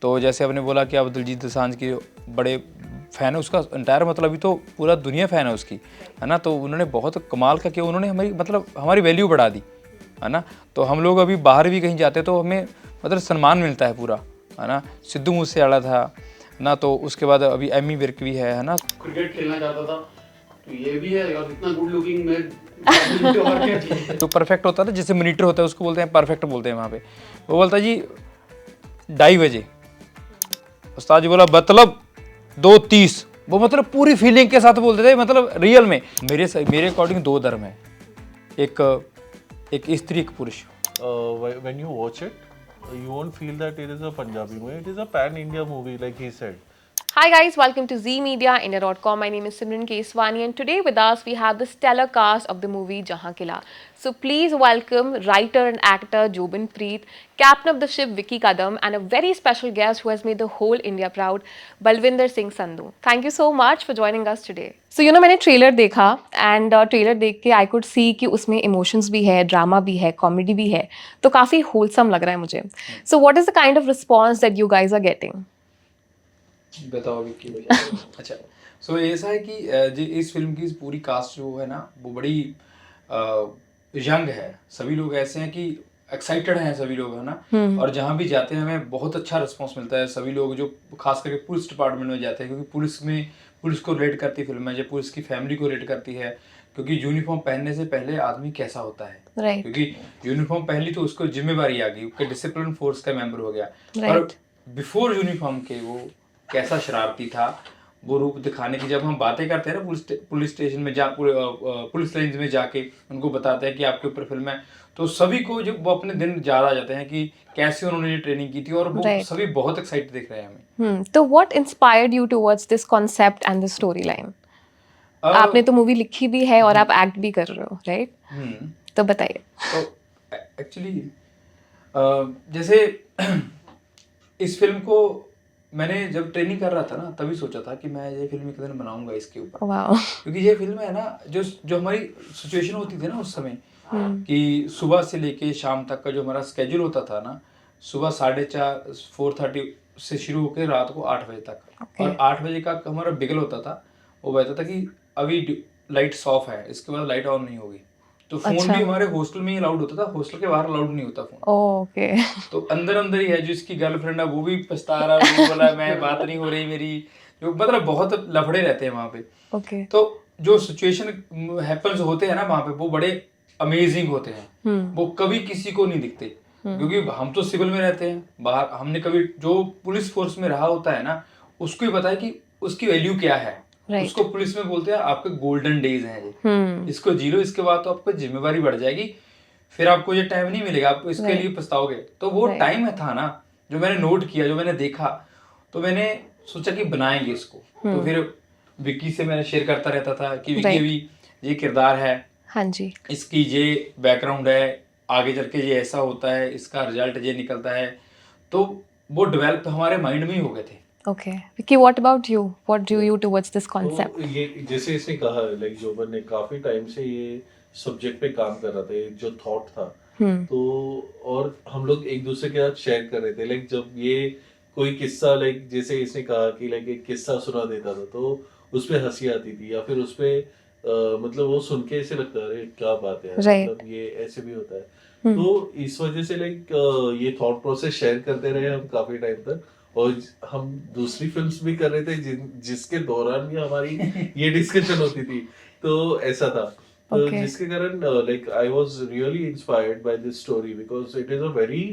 तो जैसे आपने बोला कि आप दिलजीत दोसांझ के बड़े फ़ैन है, उसका एंटायर मतलब अभी तो पूरा दुनिया फ़ैन है उसकी, है ना। तो उन्होंने बहुत कमाल का किया, उन्होंने हमारी मतलब हमारी वैल्यू बढ़ा दी, है ना। तो हम लोग अभी बाहर भी कहीं जाते तो हमें मतलब सम्मान मिलता है पूरा, है ना। सिद्धू मूसेवाला था ना, तो उसके बाद अभी एमी विर्क भी है ना। क्रिकेट खेलना चाहता था तो ये भी है, और इतना गुड लुकिंग में तो और क्या चाहिए। तो परफेक्ट होता था, जैसे मॉनिटर होता है उसको बोलते हैं परफेक्ट बोलते हैं वहाँ पे। वो बोलता जी 2:30 बजे, उस्ताद जी बोला मतलब 2:30, वो मतलब पूरी फीलिंग के साथ बोलते थे, मतलब रियल में। मेरे अकॉर्डिंग 2 धर्म है, एक एक स्त्री एक पुरुष। When you watch it, you won't feel that it is a Punjabi movie. It is a pan-India movie, like he said. Hi guys, welcome to Z Media India.com. My name is Simran Keswani and today with us we have the stellar cast of the movie Jahan Kila. So please welcome writer and actor Jobin Preet, captain of the ship Vicky Kadam and a very special guest who has made the whole India proud, Balwinder Singh Sandhu. Thank you so much for joining us today. So मैंने trailer देखा and trailer देख के I could see कि उसमें emotions भी है, drama भी है, कॉमेडी भी है, तो काफ़ी होलसम लग रहा है मुझे. So what is the kind of response that you guys are getting? बताओ अभी की वजह। अच्छा, सो ऐसा है कि जी इस फिल्म की पूरी कास्ट जो है ना वो बड़ी यंग है। सभी लोग ऐसे हैं कि एक्साइटेड हैं सभी लोग, है ना। और जहाँ भी जाते हैं हमें बहुत अच्छा रिस्पांस मिलता है। सभी लोग जो खास करके पुलिस डिपार्टमेंट में जाते हैं, क्योंकि पुलिस को रेट करती फिल्म है, जो पुलिस की फैमिली को रेट करती है, क्योंकि यूनिफॉर्म पहनने से पहले आदमी कैसा होता है। Right. क्योंकि यूनिफॉर्म पहन ली तो उसको जिम्मेवारी आ गई, उसके डिसिप्लिन फोर्स का मेंबर हो गया। Right. और बिफोर यूनिफॉर्म के वो कैसा शरारती था, वो रूप दिखाने की जब हम बातें करते हैं ना पुलिस स्टेशन में पुलिस लाइन में जाके उनको बताते हैं कि आपके ऊपर फिल्म है, तो सभी को जब वो अपने दिन याद आ जाते हैं कि कैसे उन्होंने ये ट्रेनिंग की थी, और वो Right. सभी बहुत एक्साइटेड दिख रहे हैं हमें। तो what inspired you towards this concept and the story line? आपने तो मूवी लिखी भी है और आप एक्ट भी कर रहे हो, राइट? तो बताइए। तो एक्चुअली जैसे इस फिल्म को मैंने जब ट्रेनिंग कर रहा था ना, तभी सोचा था कि मैं ये फिल्म एक दिन बनाऊंगा इसके ऊपर। वाओ। क्योंकि ये फिल्म है ना, जो हमारी सिचुएशन होती थी ना उस समय, कि सुबह से लेके शाम तक का जो हमारा स्केड्यूल होता था ना, सुबह 4:30 4:30 से शुरू होकर रात को 8 बजे तक। और 8 बजे का हमारा बिगल होता था, वो बहता था कि अभी लाइट ऑफ है, इसके बाद लाइट ऑन नहीं होगी। तो फोन भी हमारे हॉस्टल में ही अलाउड होता था, हॉस्टल के बाहर अलाउड नहीं होता फोन। ओके। तो अंदर अंदर ही है, जो इसकी गर्लफ्रेंड है वो भी पछता रहा है, वो बोला मैं बात नहीं हो रही मेरी, जो मतलब बहुत लफड़े रहते हैं वहाँ पे। ओके। तो जो सिचुएशन हैपेंस होते हैं ना वहाँ पे, वो बड़े अमेजिंग होते हैं। वो कभी किसी को नहीं दिखते, क्योंकि हम तो सिविल में रहते हैं बाहर। हमने कभी जो पुलिस फोर्स में रहा होता है ना, उसको ही पता है कि उसकी वैल्यू क्या है। उसको पुलिस में बोलते हैं आपके गोल्डन डेज हैं ये, इसको जी लो, इसके बाद तो आपको जिम्मेवारी बढ़ जाएगी, फिर आपको ये टाइम नहीं मिलेगा, आप इसके लिए पछताओगे। तो वो टाइम था ना जो मैंने नोट किया, जो मैंने देखा, तो मैंने सोचा कि बनाएंगे इसको। तो फिर विक्की से मैंने शेयर करता रहता था कि विक्की भी ये किरदार है, हाँ जी, इसकी ये बैकग्राउंड है, आगे चल के ये ऐसा होता है, इसका रिजल्ट ये निकलता है। तो वो डेवलप हमारे माइंड में ही हो गए थे। Okay. Vicky, what about you? What do you towards this concept? तो ये जैसे इसने कहा, लाइक जोबन ने काफी टाइम से ये सब्जेक्ट पे काम कर रहा था, ये जो थॉट था। तो और हम लोग एक दूसरे के साथ शेयर कर रहे थे, लाइक जब ये कोई किस्सा, लाइक जैसे इसने कहा कि लाइक एक किस्सा सुना देता था, तो उसपे हंसी आती थी, या फिर उसपे मतलब वो सुन के ऐसे लगता है क्या बात है, मतलब ये ऐसे भी होता है। तो इस वजह से लाइक ये थॉट प्रोसेस शेयर करते रहे हम काफी टाइम तक, और हम दूसरी फिल्म्स भी कर रहे थे जिसके दौरान भी हमारी ये डिस्कशन होती थी। तो ऐसा था, तो जिसके कारण like I was really inspired by this story, because it is a very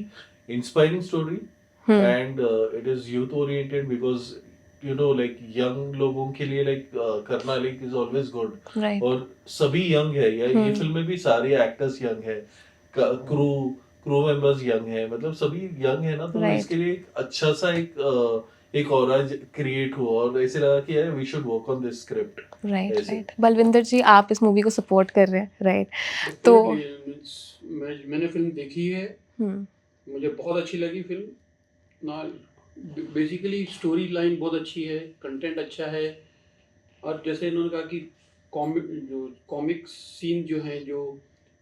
inspiring story and it is youth oriented, because you know like young लोगों के लिए लाइक करना लाइक इज ऑलवेज गुड। और सभी यंग है, ये film में भी सारे एक्टर्स यंग है, क्रू मेंबर्स यंग है, मतलब सभी यंग है ना। तो इसके लिए एक अच्छा सा एक ऑरा क्रिएट हुआ, और ऐसे लगा कि यार we should work on this script. Right. Balwinder ji, आप इस मूवी को सपोर्ट कर रहे हैं, राइट? तो मैंने फिल्म देखी है, मुझे बहुत अच्छी लगी फिल्म ना। बेसिकली स्टोरी लाइन बहुत अच्छी है, कंटेंट अच्छा है, और जैसे इन्होंने कहा कि कॉमिक सीन जो है, जो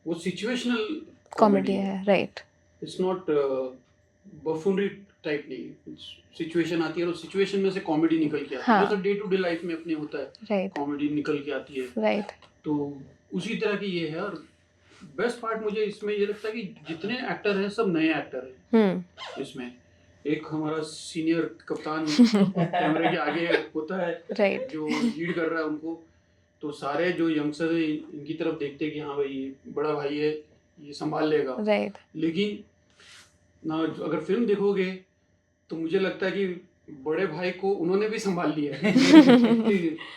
वो सिचुएशनल कॉमेडी है, राइट? इट्स नॉट बफूनरी टाइप नहीं, सिचुएशन आती है और सिचुएशन में से कॉमेडी निकल के आती है, हाँ। जैसे डे टू डे लाइफ में अपने होता है, राइट कॉमेडी निकल के आती है, राइट तो उसी तरह की ये है। और बेस्ट पार्ट मुझे इसमें ये लगता है कि जितने एक्टर हैं सब नए एक्टर हैं इसमें। एक हमारा सीनियर कप्तान कैमरे के आगे होता है राइट जो लीड कर रहा है उनको, तो सारे जो यंगस्टर हैं इनकी तरफ देखते हैं कि हाँ भाई ये बड़ा भाई है, ये संभाल लेगा। राइट लेकिन ना अगर फिल्म देखोगे तो मुझे लगता है कि बड़े भाई को उन्होंने भी संभाल लिया है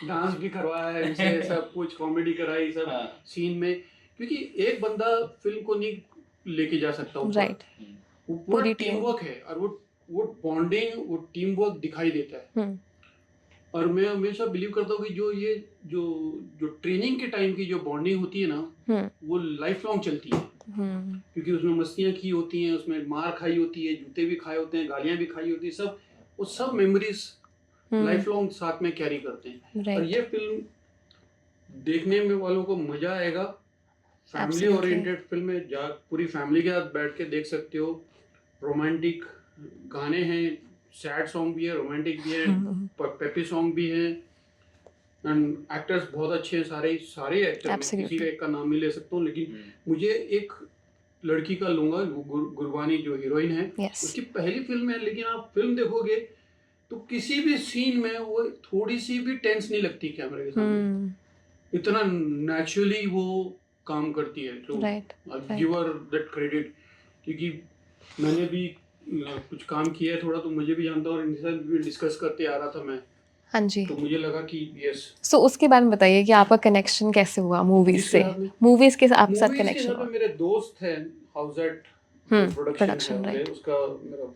डांस भी करवाया है इनसे, सब कुछ कॉमेडी कराई सब हाँ। सीन में, क्योंकि एक बंदा फिल्म को नहीं लेके जा सकता ऊपर। राइट वो पूरा पूरी टीम team। वर्क है और वो बॉन्डिंग, वो टीम वर्क दिखाई देता है। और मैं हमेशा बिलीव करता हूँ कि जो ट्रेनिंग के टाइम की जो बॉन्डिंग होती है ना वो लाइफ लॉन्ग चलती है, क्योंकि उसमें मस्तियाँ की होती हैं, उसमें मार खाई होती है, जूते भी खाए होते हैं, गालियाँ भी खाई होती है, सब वो सब मेमोरीज लाइफ लॉन्ग साथ में कैरी करते हैं। और राइट ये फिल्म देखने में वालों को मजा आएगा। Family Absolutely। ओरिएंटेड फिल्म है, पूरी फैमिली के साथ बैठ के देख सकते हो। रोमांटिक गाने हैं, सैड सॉन्ग भी है, रोमांटिक भी है, पेपी सॉन्ग भी है, एंड एक्टर्स बहुत अच्छे हैं, सारे एक्टर। मैं Absolutely। किसी का एक का नाम नहीं ले सकता हूँ, लेकिन मुझे एक लड़की का लूंगा, गुरबानी जो हीरोइन है, Yes। उसकी पहली फिल्म है, लेकिन आप फिल्म देखोगे तो किसी भी सीन में वो थोड़ी सी भी टेंस नहीं लगती कैमरे के सामने, इतना नेचुरली वो काम करती है। तो right give her that credit, क्योंकि मैंने भी कुछ काम किया है थोड़ा, तो मुझे भी जानता हूँ और इनके साथ भी डिस्कस करते आ रहा था मैं, हाँ जी। तो मुझे लगा कि यस। सो उसके बारे में बताइए कि आपका कनेक्शन कैसे हुआ मूवीज किसके से? साथ में? मूवीज के आपके साथ मूवीज के कनेक्शन साथ हुआ? में मेरे दोस्त हैं, हाउसएट प्रोडक्शन production, है right। उसका मेरा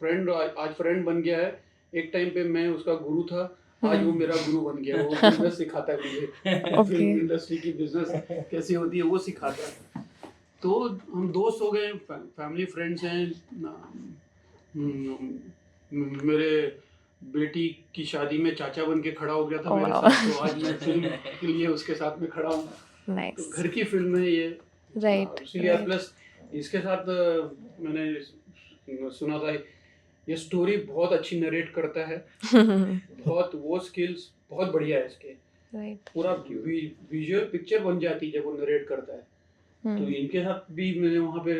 फ्रेंड आज फ्रेंड बन गया है। एक टाइम पे मैं उसका गुरु था, आज वो मेरा गुरु बन गया। वो बिजनेस सिखाता है मुझे, फिल्म इंडस्ट्री की बिजनेस कैसे होती है वो सिखाता है। तो हम दोस्त हो गए, फैमिली फ्रेंड्स हैं। मेरे बेटी की शादी में चाचा बन के खड़ा हो गया था मेरे साथ, तो आज मैं फिल्म के लिए उसके साथ में खड़ा हूँ। तो नाइस घर की फिल्म है ये, राइट इसलिए प्लस इसके साथ मैंने सुना था ये स्टोरी बहुत अच्छी नरेट करता है, बहुत वो स्किल्स बहुत बढ़िया है इसके, राइट पूरा विजुअल पिक्चर बन जाती है जब वो नरेट करता है। तो इनके साथ भी मैंने वहाँ पे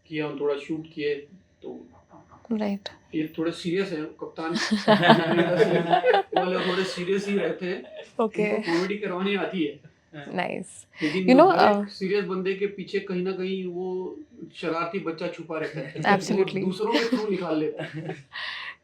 किया, थोड़ा शूट किए। तो राइट ये थोड़े सीरियस है कप्तान वाले, थोड़े सीरियस ही रहते हैं, ओके उनको कॉमेडी करवानी आती है, नाइस लेकिन You know, हर एक सीरियस बंदे के पीछे कहीं ना कहीं वो शरारती बच्चा छुपा रहता है, Absolutely। वो दूसरों के थ्रू निकाल लेता है।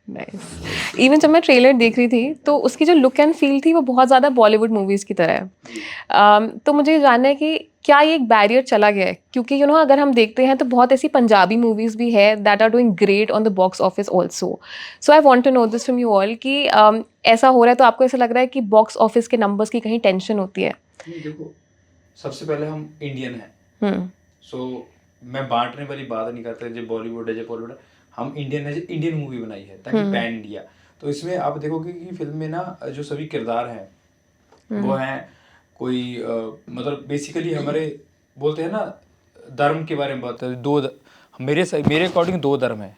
नाइस इवन जब मैं ट्रेलर देख रही थी तो उसकी जो लुक एंड फील थी वो बहुत ज़्यादा बॉलीवुड मूवीज़ की तरह है। तो मुझे ये जानना है कि क्या ये एक बैरियर चला गया है? क्योंकि अगर हम देखते हैं तो बहुत ऐसी पंजाबी मूवीज़ भी है that are doing great on the box office also. So I want to know this from you all कि ऐसा हो रहा है तो आपको ऐसा लग रहा है कि बॉक्स ऑफिस के नंबर्स की कहीं टेंशन होती है? देखो, सबसे पहले हम इंडियन हैं, सो मैं बांटने वाली बात नहीं करते जो बॉलीवुड है जो बॉलीवुड है, हम इंडियन है, इंडियन मूवी बनाई है ताकि पैन इंडिया। तो इसमें आप देखोगे कि फिल्म में ना जो सभी किरदार हैं वो हैं कोई मतलब बेसिकली हमारे बोलते हैं ना धर्म के बारे में बात है। मेरे अकॉर्डिंग दो धर्म है,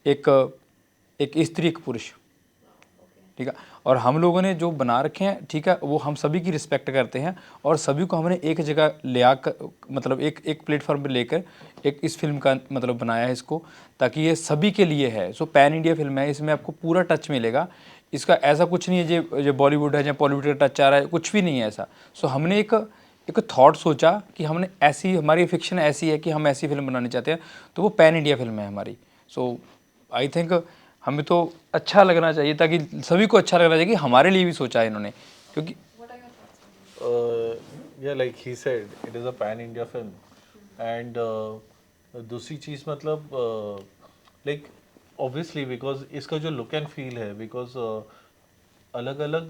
एक स्त्री एक पुरुष, ठीक है। और हम लोगों ने जो बना रखे हैं, ठीक है, वो हम सभी की रिस्पेक्ट करते हैं और सभी को हमने एक जगह ले आकर मतलब एक प्लेटफॉर्म पे लेकर एक इस फिल्म का मतलब बनाया है इसको, ताकि ये सभी के लिए है। सो पैन इंडिया फिल्म है, इसमें आपको पूरा टच मिलेगा। इसका ऐसा कुछ नहीं है जो बॉलीवुड है या बॉलीवुड का टच आ रहा है, कुछ भी नहीं है ऐसा। सो हमने एक थॉट सोचा कि हमने ऐसी, हमारी फिक्शन ऐसी है कि हम ऐसी फिल्म बनानी चाहते हैं, तो वो पैन इंडिया फिल्म है हमारी। सो आई थिंक हमें तो अच्छा लगना चाहिए, ताकि सभी को अच्छा लगना चाहिए कि हमारे लिए भी सोचा है इन्होंने, क्योंकि yeah, like he said, it is a pan India film, and दूसरी चीज़ मतलब like obviously because इसका जो look and feel है, because अलग अलग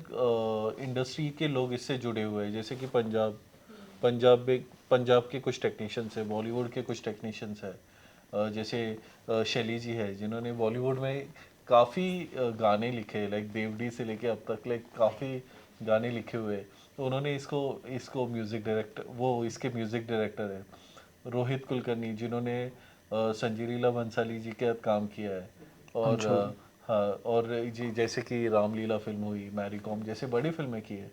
इंडस्ट्री के लोग इससे जुड़े हुए हैं, जैसे कि पंजाब के कुछ टेक्नीशियंस है, बॉलीवुड के कुछ टेक्नीशियंस है, जैसे शैली जी है जिन्होंने बॉलीवुड में काफ़ी गाने लिखे, लाइक देवडी से लेके अब तक लाइक काफ़ी गाने लिखे हुए हैं। तो उन्होंने इसको म्यूज़िक डायरेक्टर, वो इसके म्यूज़िक डायरेक्टर है रोहित कुलकर्णी, जिन्होंने संजय लीला भंसाली जी के साथ काम किया है। और हाँ, और जैसे कि रामलीला फिल्म हुई, मैरी कॉम जैसे बड़ी फिल्में की है,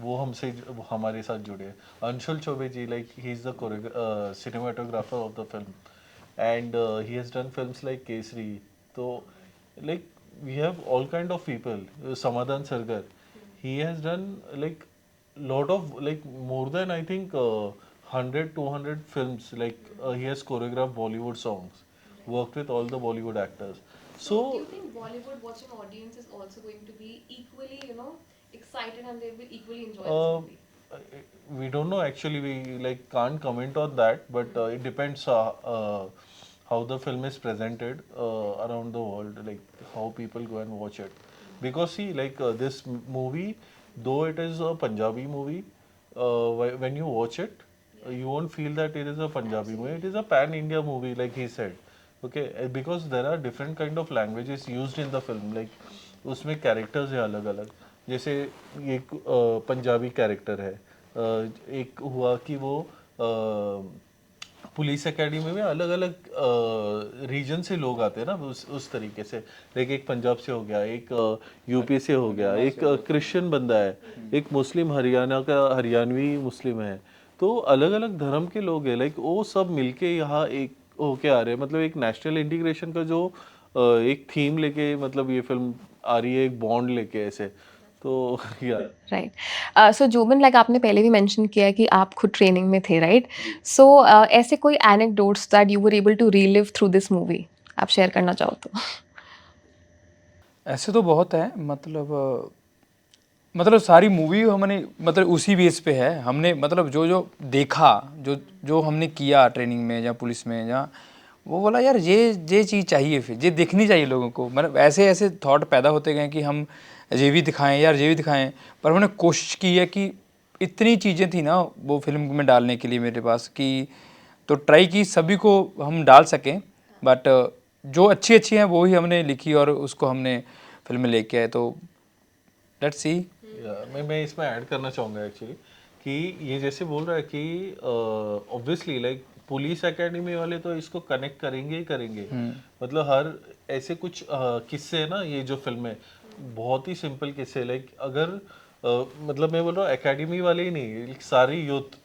वो हमसे वो हमारे साथ जुड़े हैं। Anshul Chaubey ji, like he is the cinematographer of the film and he has done films like Kesari. तो like we have all kind of people, Samadhan Sargar, he has done like lot of like more than I think 100-200 films, like he has choreographed Bollywood songs, worked with all the Bollywood actors. So do you think Bollywood watching audience is also going to be equally, excited and they will equally enjoy this uh, movie? we don't know actually, we like can't comment on that, but it depends how the film is presented around the world, like how people go and watch it. Because see, like this movie, though it is a Punjabi movie, when you watch it, you won't feel that it is a Punjabi movie. It is a pan-India movie, like he said. Okay, because there are different kind of languages used in the film. Like उसमें characters हैं अलग अलग, जैसे एक Punjabi character है, एक हुआ कि वो पुलिस एकेडमी में अलग अलग रीजन से लोग आते हैं ना, उस तरीके से। लाइक एक पंजाब से हो गया, एक यूपी से हो गया, एक क्रिश्चियन बंदा है, एक मुस्लिम हरियाणा का हरियाणवी मुस्लिम है। तो अलग अलग धर्म के लोग हैं, लाइक वो सब मिलके यहाँ एक होके आ रहे हैं। मतलब एक नेशनल इंटीग्रेशन का जो एक थीम लेके मतलब ये फिल्म आ रही है, एक बॉन्ड लेके ऐसे। तो या राइट। सो जोबन, लाइक आपने पहले भी मेंशन किया कि आप खुद ट्रेनिंग में थे, राइट? सो ऐसे कोई anecdotes that you were able to relive through this movie, आप शेयर करना चाहो तो? ऐसे तो बहुत है, मतलब सारी मूवी हमने मतलब उसी बेस पे है। हमने मतलब जो जो देखा, जो जो हमने किया ट्रेनिंग में या पुलिस में, या वो बोला यार ये चीज़ चाहिए, फिर ये देखनी चाहिए लोगों को। मतलब ऐसे ऐसे थॉट पैदा होते गए कि हम ये भी दिखाएं यार, ये भी दिखाएं। पर हमने कोशिश की है कि इतनी चीज़ें थी ना वो फिल्म में डालने के लिए मेरे पास, कि तो ट्राई की सभी को हम डाल सकें। बट जो अच्छी अच्छी हैं वो ही हमने लिखी और उसको हमने फिल्म में लेके आए। तो लेट्स सी। मैं इसमें ऐड करना चाहूँगा एक्चुअली कि ये जैसे बोल रहा है कि ऑब्वियसली लाइक पुलिस एकेडमी वाले तो इसको कनेक्ट करेंगे ही करेंगे। मतलब हर ऐसे कुछ किस्से है ना, ये जो फिल्म है बहुत ही सिंपल किस्से। लाइक अगर मतलब मैं बोल रहा हूँ एकेडमी वाले ही नहीं, सारी यूथ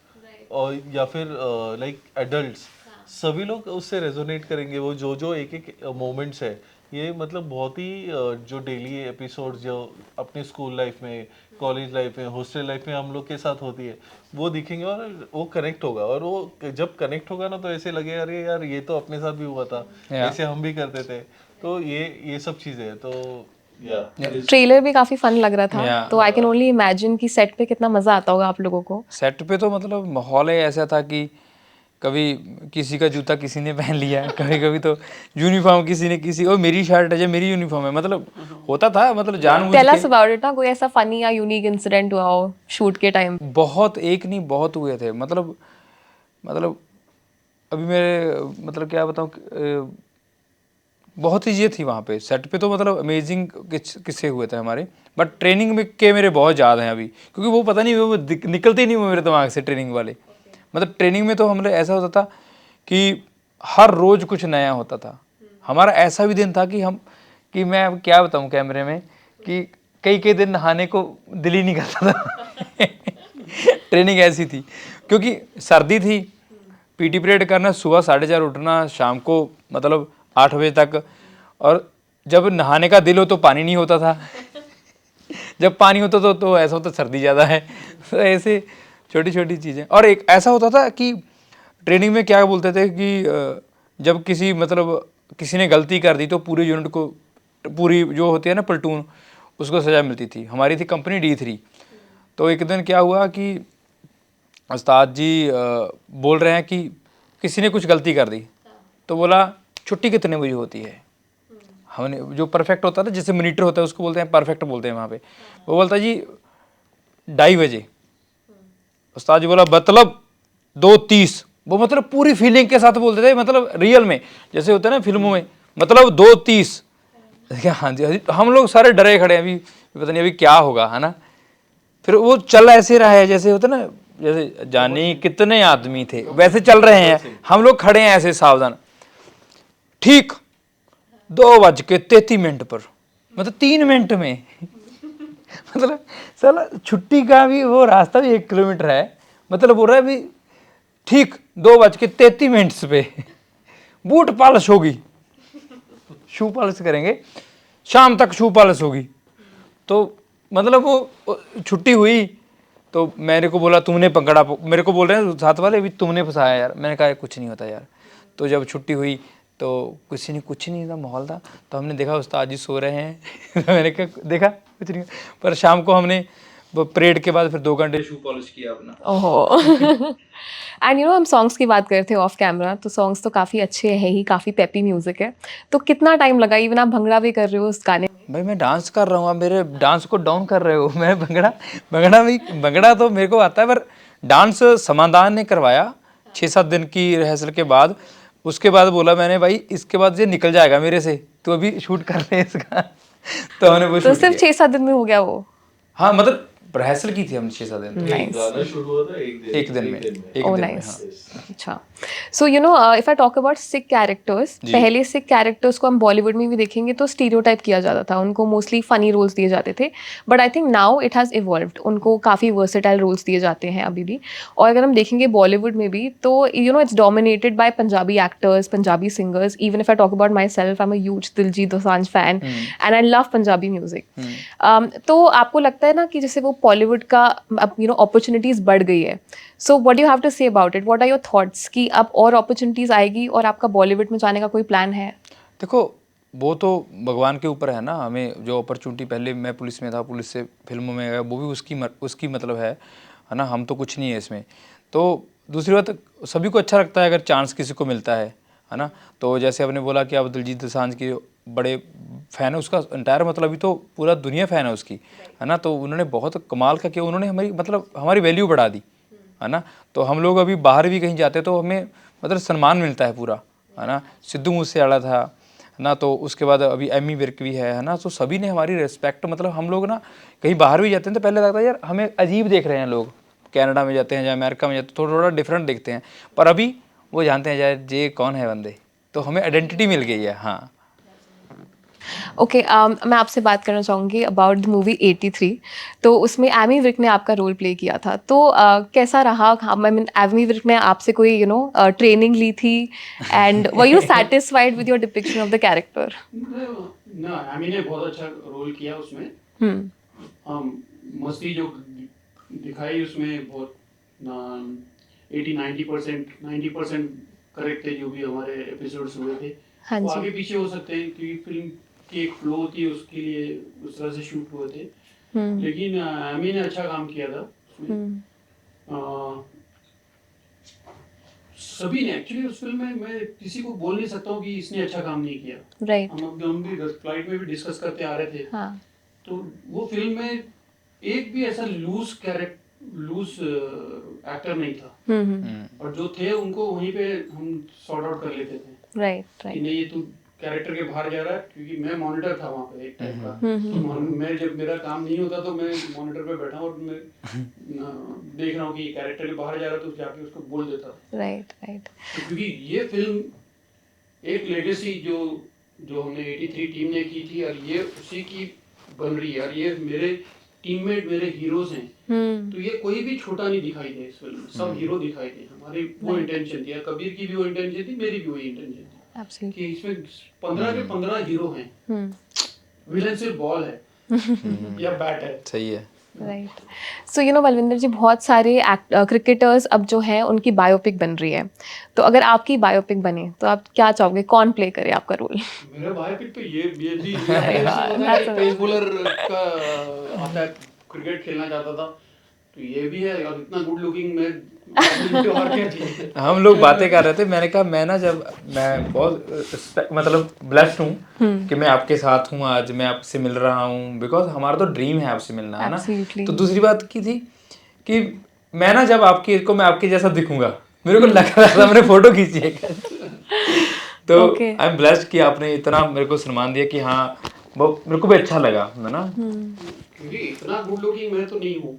और या फिर लाइक एडल्ट्स, सभी लोग उससे रेजोनेट करेंगे। वो जो जो एक एक मोमेंट्स है, ये मतलब बहुत ही जो डेली एपिसोड जो अपने स्कूल लाइफ में, कॉलेज लाइफ में, हॉस्टल लाइफ में हम लोग के साथ होती है, वो दिखेंगे और वो कनेक्ट होगा। और वो जब कनेक्ट होगा ना, तो ऐसे लगे अरे यार ये तो अपने साथ भी हुआ था, ऐसे हम भी करते थे। तो ये सब चीज़ें हैं। तो ट्रेलर भी काफी फन लग रहा था, तो आई कैन ओनली इमेजिन कि सेट पे कितना मजा आता होगा आप लोगों को। सेट पे तो मतलब माहौल ही ऐसा था कि कभी किसी का जूता किसी ने पहन लिया, कभी कभी तो यूनिफॉर्म किसी ने किसी, और मेरी शर्ट है, मेरी यूनिफॉर्म है, मतलब होता था। मतलब जानबूझ टेल अस के अबाउट इट ना, कोई ऐसा फनी या यूनिक इंसिडेंट हुआ हो शूट के टाइम? बहुत, एक नहीं बहुत हुए थे। मतलब अभी मेरे मतलब क्या बताऊँ, बहुत ही ये थी वहाँ पे सेट पे। तो मतलब अमेजिंग किस्से हुए थे हमारे। बट ट्रेनिंग में के मेरे बहुत ज़्यादा हैं अभी, क्योंकि वो पता नहीं वो निकलते ही नहीं वो मेरे दिमाग से ट्रेनिंग वाले। मतलब ट्रेनिंग में तो हमने ऐसा होता था कि हर रोज़ कुछ नया होता था। हमारा ऐसा भी दिन था कि मैं अब क्या बताऊँ कैमरे में, कि कई दिन नहाने को दिल ही नहीं करता था। ट्रेनिंग ऐसी थी, क्योंकि सर्दी थी, पीटी पीरियड करना, सुबह 4:30 उठना, शाम को मतलब 8 बजे तक। और जब नहाने का दिल हो तो पानी नहीं होता था, जब पानी होता तो ऐसा होता सर्दी ज़्यादा है। तो ऐसे छोटी छोटी चीज़ें। और एक ऐसा होता था कि ट्रेनिंग में क्या बोलते थे कि जब किसी ने गलती कर दी तो पूरे यूनिट को, पूरी जो होती है ना प्लेटून, उसको सज़ा मिलती थी। हमारी थी कंपनी D3। तो एक दिन क्या हुआ कि उस्ताद जी बोल रहे हैं कि किसी ने कुछ गलती कर दी, तो बोला छुट्टी कितने बजे होती है। हमने जो परफेक्ट होता था, जैसे मॉनिटर होता है उसको बोलते हैं परफेक्ट बोलते हैं वहाँ पे। वो बोलता जी 2:30 बजे। उस्ताद जी बोला मतलब 2:30। वो मतलब पूरी फीलिंग के साथ बोलते थे, मतलब रियल में जैसे होता है ना फिल्मों में, मतलब 2:30। हाँ जी, हम लोग सारे डरे खड़े हैं, अभी पता नहीं अभी क्या होगा, है ना। फिर वो चल ऐसे रहा है जैसे होता ना, जैसे जाने कितने आदमी थे वैसे चल रहे हैं, हम लोग खड़े हैं ऐसे सावधान। ठीक 2:33 पर, मतलब 3 मिनट में मतलब साला छुट्टी का भी वो रास्ता भी 1 किलोमीटर है, मतलब बोल रहा है भी ठीक 2:33 पे बूट पॉलिश होगी, शू पॉलिश करेंगे, शाम तक शू पॉलिश होगी। तो मतलब वो छुट्टी हुई तो मेरे को बोला तुमने पकड़ा, मेरे को बोल रहे हैं साथ वाले भी तुमने फंसाया यार। मैंने कहा कुछ नहीं होता यार। तो जब छुट्टी हुई तो कुछ नहीं था, माहौल था। तो हमने देखा उस्ताद जी सो रहे हैं मैंने कहा देखा कुछ नहीं। पर शाम को हमने परेड के बाद फिर 2 घंटे शू पॉलिश किया अपना। ओहो एंड यू नो हम सॉन्ग्स की बात करते हैं ऑफ कैमरा, तो सॉन्ग्स तो काफ़ी अच्छे हैं ही, काफ़ी पेपी म्यूजिक है। तो कितना टाइम लगा, इवन आप भंगड़ा भी कर रहे हो उस गाने में? भाई मैं डांस कर रहा हूँ, आप मेरे डांस को डाउन कर रहे हो। मैं भंगड़ा तो मेरे को आता है, पर डांस समाधान ने करवाया 6-7 दिन की रिहर्सल के बाद। उसके बाद बोला मैंने भाई इसके बाद ये निकल जाएगा मेरे से, तो अभी शूट कर रहे हैं इसका। तो हमने वो तो शूट सिर्फ किया। 6-7 दिन में हो गया वो? हाँ मतलब रिहर्सल की थी हमने 6-7 दिन तक। एक गाना शुरू हुआ था एक दिन में Oh, nice. अच्छा, सो you know if I talk about sick characters, पहले सिक कैरेक्टर्स को हम बॉलीवुड में भी देखेंगे तो स्टीरियोटाइप किया जाता था, उनको मोस्टली फनी रोल्स दिए जाते थे। But I think now it has evolved, उनको काफ़ी वर्सेटाइल रोल्स दिए जाते हैं अभी भी। और अगर हम देखेंगे बॉलीवुड में भी तो you no it's dominated by Punjabi actors, Punjabi singers. Even if I talk about my self, I am a huge Diljit Dosanjh fan and I love Punjabi music. तो आपको लगता है ना कि जैसे वो बॉलीवुड का यू नो अपॉर्चुनिटीज़ बढ़ गई है, so what do you have to say about it? What are your thoughts कि अब और अपॉर्चुनिटीज़ आएगी और आपका बॉलीवुड में जाने का कोई प्लान है? देखो वो तो भगवान के ऊपर है ना। हमें जो अपॉर्चुनिटी, पहले मैं पुलिस में था, पुलिस से फिल्मों में गया, वो भी उसकी मतलब है ना। हम तो कुछ नहीं है इसमें। तो दूसरी बात, सभी को अच्छा लगता है अगर चांस किसी को मिलता है ना। तो जैसे आपने बोला कि आप दिलजीत दोसांझ के बड़े फ़ैन है, उसका एंटायर मतलब अभी तो पूरा दुनिया फ़ैन है उसकी, है ना। तो उन्होंने बहुत कमाल का किया, उन्होंने हमारी वैल्यू बढ़ा दी, है ना। तो हम लोग अभी बाहर भी कहीं जाते तो हमें मतलब सम्मान मिलता है पूरा, है ना। सिद्धू मूसेवाला था ना, तो उसके बाद अभी एमी विर्क भी है ना। तो सभी ने हमारी रिस्पेक्ट, मतलब हम लोग ना कहीं बाहर भी जाते हैं तो पहले लगता है यार हमें अजीब देख रहे हैं लोग। कनाडा में जाते हैं या अमेरिका में जाते हैं थोड़ा डिफरेंट दिखते हैं, पर अभी वो जानते हैं यार ये कौन है बंदे, तो हमें आइडेंटिटी मिल गई है। हाँ ओके, मैं आपसे बात करना चाहूँगी अबाउट द मूवी 83। तो उसमें एमी विर्क ने आपका रोल प्ले किया था, तो कैसा रहा? आई मीन एमी विर्क ने आपसे कोई यू नो ट्रेनिंग ली थी and were you satisfied with your depiction of the character? ना आमी ने बहुत अच्छा रोल किया उसमें। मस्ती जो दिखाई उसमें बहुत 80-90% करेक्ट थे जो भी हमारे एपिसोड्स हुए थे। हाँ वो जी। आगे पीछे हो सकते हैं क्योंकि फिल्म की एक फ्लो होती है, उसके लिए उस तरह से शूट हुए थे। लेकिन आमी ने अच्छा काम किया था उसमें। सभी ने एक्चुअली उस फिल्म में, मैं किसी को बोल नहीं सकता हूँ कि इसने अच्छा काम नहीं किया। राइट। हम भी फ्लाइट में भी डिस्कस करते आ रहे थे। हाँ। तो वो फिल्म में एक भी ऐसा लूज एक्टर नहीं था। और जो थे उनको वहीं पे हम सॉर्ट आउट कर लेते थे। राइट कि राइट। नहीं ये तू कैरेक्टर के बाहर जा रहा है, क्योंकि मैं मॉनिटर था वहाँ पे एक टाइप का। तो मैं जब मेरा काम नहीं होता तो मैं मॉनिटर पे बैठा और मैं देख रहा हूँ कि कैरेक्टर के बाहर जा रहा है, तो जाके उसको बोल देता था। Right right. तो क्योंकि ये फिल्म एक लेगेसी जो हमने 83 टीम ने की थी, और ये उसी की बन रही है। और ये मेरे टीममेट, मेरे हीरोज हैं। तो ये कोई भी छोटा नहीं दिखाई दे इस फिल्म में, सब हीरो दिखाई दे। हमारी वो इंटेंशन थी, कबीर की भी वो इंटेंशन थी, मेरी भी वही इंटेंशन थी एब्सोल्युटली। कि इसमें 15 के 15 हीरो हैं। विलन सिर्फ बॉल है या बैट है। सही है। Right. So you know Balwinder ji, बहुत सारे क्रिकेटर्स अब जो हैं उनकी बायोपिक बन रही है, तो अगर आपकी बायोपिक बने तो आप क्या चाहोगे, कौन प्ले करे आपका रोल? मेरा बायोपिक तो ये भी पेस बॉलर का आता है, क्रिकेट खेलना चाहता था, तो ये भी है। और इतना गुड लुकिंग में और क्या चाहिए। हम लोग बातें कर रहे थे, मैंने कहा मैं बहुत मतलब ब्लेस्ड हूँ कि मैं आपके साथ हूँ आज, मैं आपसे मिल रहा हूँ, बिकॉज हमारा तो ड्रीम है आपसे मिलना, है ना। Absolutely. तो दूसरी बात की थी कि मैं ना जब मैं आपके जैसा दिखूंगा, मेरे को लग रहा था, मैंने फोटो खींची है तो आई एम ब्लेस्ड कि आपने इतना मेरे को सम्मान दिया कि हाँ वो मेरे को भी अच्छा लगा, है ना। क्योंकि इतना गुड लुकिंग मैं तो नहीं हूँ।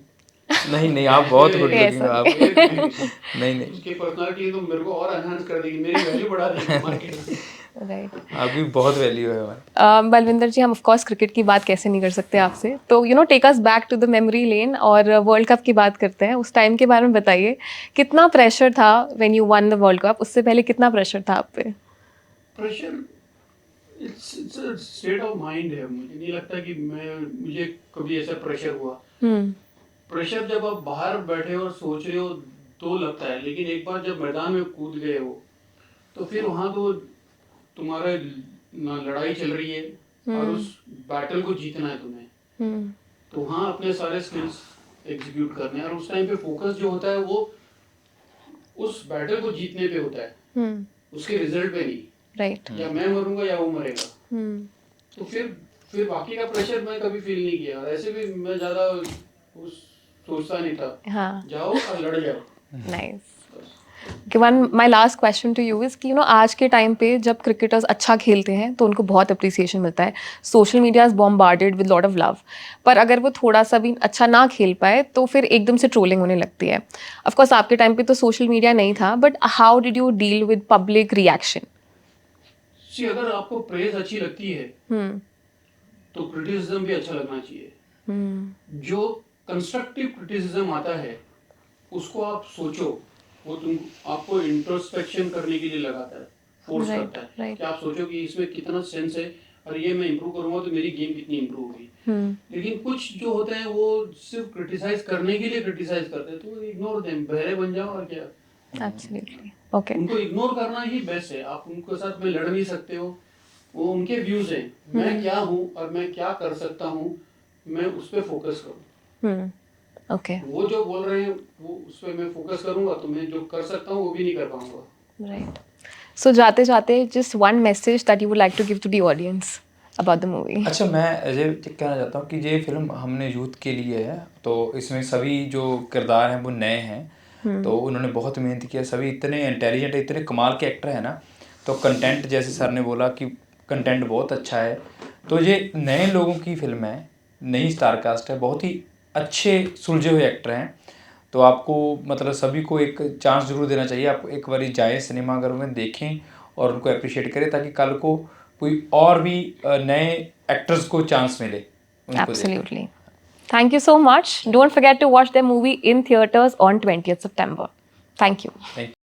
नहीं आप बहुत गुड लुकिंग हो आप। नहीं उसकी पर्सनालिटी तो मेरे को और एनहांस कर देगी, मेरी वैल्यू बढ़ा देगी मार्केट में। राइट। आपकी बहुत वैल्यू है हमारी। बलविंदर जी, हम ऑफ कोर्स क्रिकेट की बात कैसे नहीं कर सकते आपसे, तो you know take us back to the memory lane और वर्ल्ड कप की बात करते हैं। उस टाइम के बारे में बताइए, कितना प्रेशर था when you one the world cup? उससे पहले कितना प्रेशर था आप पे? Pressure it's a state of mind है। मुझे नहीं लगता कि मुझे कभी ऐसा प्रेशर हुआ। प्रेशर जब आप बाहर बैठे और सोच रहे हो तो लगता है, लेकिन एक बार जब मैदान में कूद गए हो तो फिर वहाँ तो तुम्हारा लड़ाई चल रही है और उस बैटल को जीतना है तुम्हें। तो वहाँ अपने सारे स्किल्स एग्जीक्यूट करने हैं और उस टाइम पे फोकस जो होता है वो उस बैटल को जीतने पे होता है, उसके रिजल्ट पे नहीं। राइट। या मैं मरूंगा या वो मरेगा। तो फिर बाकी का प्रेशर मैं कभी फील नहीं किया। ऐसे भी मैं ज्यादा सोचता नहीं था। हाँ। जाओ और लड़ जाओ। Nice. One my last question to you is कि यू नो आज के टाइम पे जब क्रिकेटर्स अच्छा खेलते हैं तो उनको बहुत अप्रिसिएशन मिलता है, social media is bombarded with lot of love. पर अगर वो थोड़ा सा भी अच्छा ना खेल पाए तो फिर एकदम से ट्रोलिंग होने लगती है। ऑफ कोर्स आपके टाइम पे तो सोशल मीडिया नहीं था, but how did you deal with public reaction? See, अगर आपको प्रेज अच्छी लगती है तो क्रिटिसिज्म भी अच्छा लगना चाहिए। जो कंस्ट्रक्टिव क्रिटिसिज्म आता है उसको आप सोचो, वो आपको इंट्रोस्पेक्शन करने के लिए लगाता है, फोर्स करता है कि आप सोचो कि इसमें कितना सेंस है और ये मैं इंप्रूव करूंगा तो मेरी गेम कितनी इंप्रूव होगी। लेकिन कुछ जो होते हैं वो सिर्फ क्रिटिसाइज करने के लिए क्रिटिसाइज करते हैं, तो इग्नोर देम, बहरे बन जाओ और क्या। एब्सोल्युटली। ओके। उनको इग्नोर करना ही बेस्ट है। आप उनके साथ में लड़ नहीं सकते हो, वो उनके व्यूज हैं। मैं क्या हूँ और मैं क्या कर सकता हूँ, मैं उस पर फोकस करूँ। ओके। वो जो बोल रहे हैं वो उस पर मैं फोकस करूंगा तो मैं जो कर सकता हूँ वो भी नहीं कर पाऊंगा। राइट। सो जाते जाते just one message that you would like to give to the audience about the movie. अच्छा, मैं ये कहना चाहता हूँ कि ये फिल्म हमने यूथ के लिए है, तो इसमें सभी जो किरदार हैं वो नए हैं, तो उन्होंने बहुत मेहनत किया। सभी इतने इंटेलिजेंट, इतने कमाल के एक्टर हैं ना। तो कंटेंट, जैसे सर ने बोला कि कंटेंट बहुत अच्छा है, तो ये नए लोगों की फिल्म है, नई स्टार कास्ट है, बहुत ही अच्छे सुलझे हुए एक्टर हैं। तो आपको मतलब सभी को एक चांस जरूर देना चाहिए। आप एक बार जाएँ सिनेमाघर में, देखें और उनको अप्रिशिएट करें, ताकि कल को कोई और भी नए एक्टर्स को चांस मिले उनको देखें। Absolutely. Thank you so much. Don't forget to watch the movie in theaters on 20th September. Thank you. Thank you.